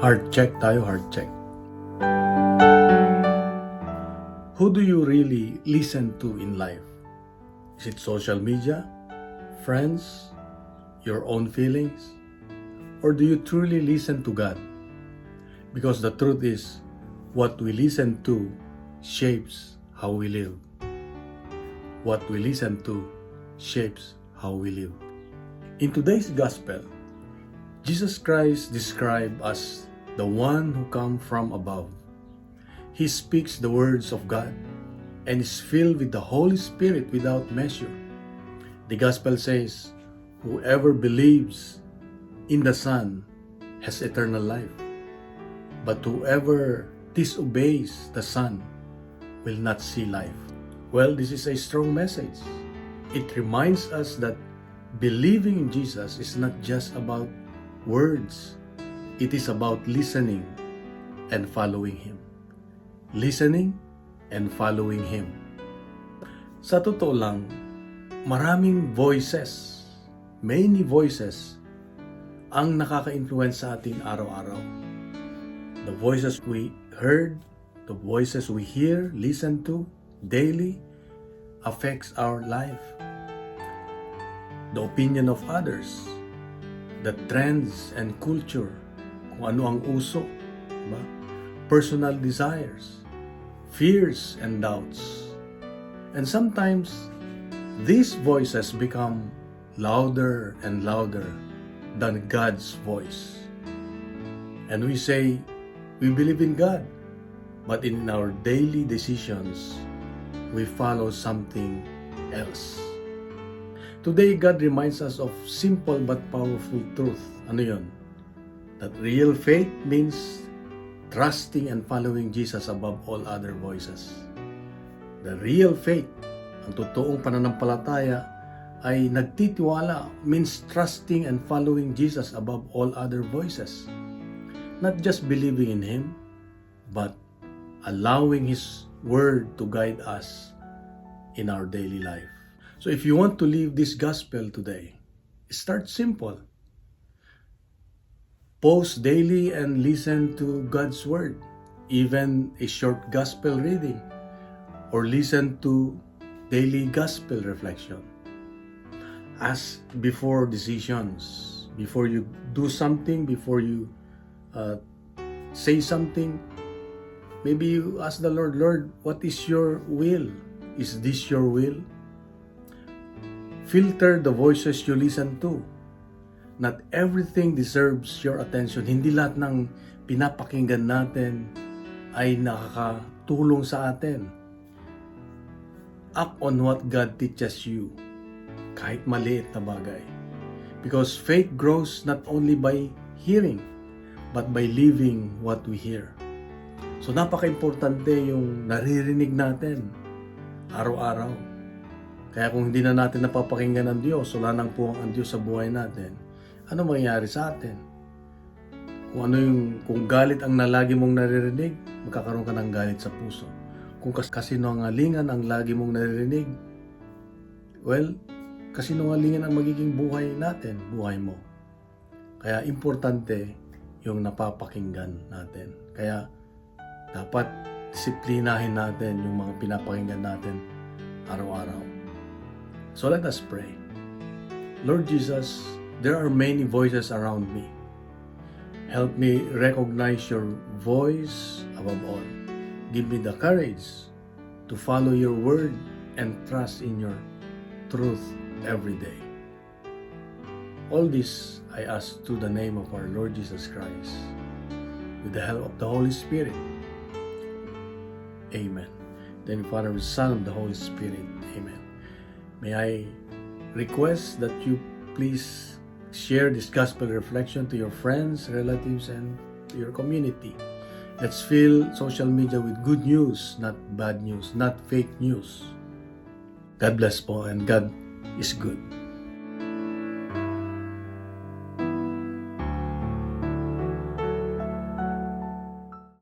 Heart check tayo, heart check. Who do you really listen to in life? Is it social media, friends, your own feelings? Or do you truly listen to God? Because the truth is, what we listen to shapes how we live. What we listen to shapes how we live. In today's gospel, Jesus Christ described as the one who comes from above. He speaks the words of God and is filled with the Holy Spirit without measure. The gospel says, whoever believes in the Son has eternal life, but whoever disobeys the Son will not see life. Well, this is a strong message. It reminds us that believing in Jesus is not just about words. It is about listening and following Him. Listening and following Him. Sa totoo lang, maraming voices, many voices, ang nakaka-influence sa atin araw-araw. The voices we heard, the voices we hear, listen to daily affects our life. The opinion of others, the trends and culture, kung ano ang uso, diba? Personal desires, fears and doubts. And sometimes, these voices become louder and louder than God's voice. And we say, we believe in God, but in our daily decisions, we follow something else. Today, God reminds us of simple but powerful truth. Ano yun? That real faith means trusting and following Jesus above all other voices. The real faith, ang totoong pananampalataya, ay nagtitiwala, means trusting and following Jesus above all other voices. Not just believing in Him, but allowing His Word to guide us in our daily life. So if you want to live this gospel today, start simple. Post daily and listen to God's Word, even a short gospel reading, or listen to daily gospel reflection. Ask before decisions, before you do something, before you say something. Maybe you ask the Lord, Lord, what is your will? Is this your will? Filter the voices you listen to. Not everything deserves your attention. Hindi lahat ng pinapakinggan natin ay nakakatulong sa atin. Act on what God teaches you, kahit maliit na bagay. Because faith grows not only by hearing, but by living what we hear. So napaka-importante yung naririnig natin araw-araw. Kaya kung hindi na natin napapakinggan ang Diyos, wala nang puwang ang Diyos sa buhay natin, ano mangyayari sa atin? Kung galit ang nalagi mong naririnig, magkakaroon ka ng galit sa puso. Kung kasinungalingan ang lagi mong naririnig, well, kasinungalingan ang magiging buhay natin, buhay mo. Kaya importante yung napapakinggan natin. Kaya dapat disiplinahin natin yung mga pinapakinggan natin araw-araw. So let us pray. Lord Jesus, there are many voices around me. Help me recognize your voice above all. Give me the courage to follow your word and trust in your truth every day. All this I ask through the name of our Lord Jesus Christ, with the help of the Holy Spirit. Amen. Then Father, the Son, of the Holy Spirit. Amen. May I request that you please share this gospel reflection to your friends, relatives, and to your community. Let's fill social media with good news, not bad news, not fake news. God bless po, and God is good.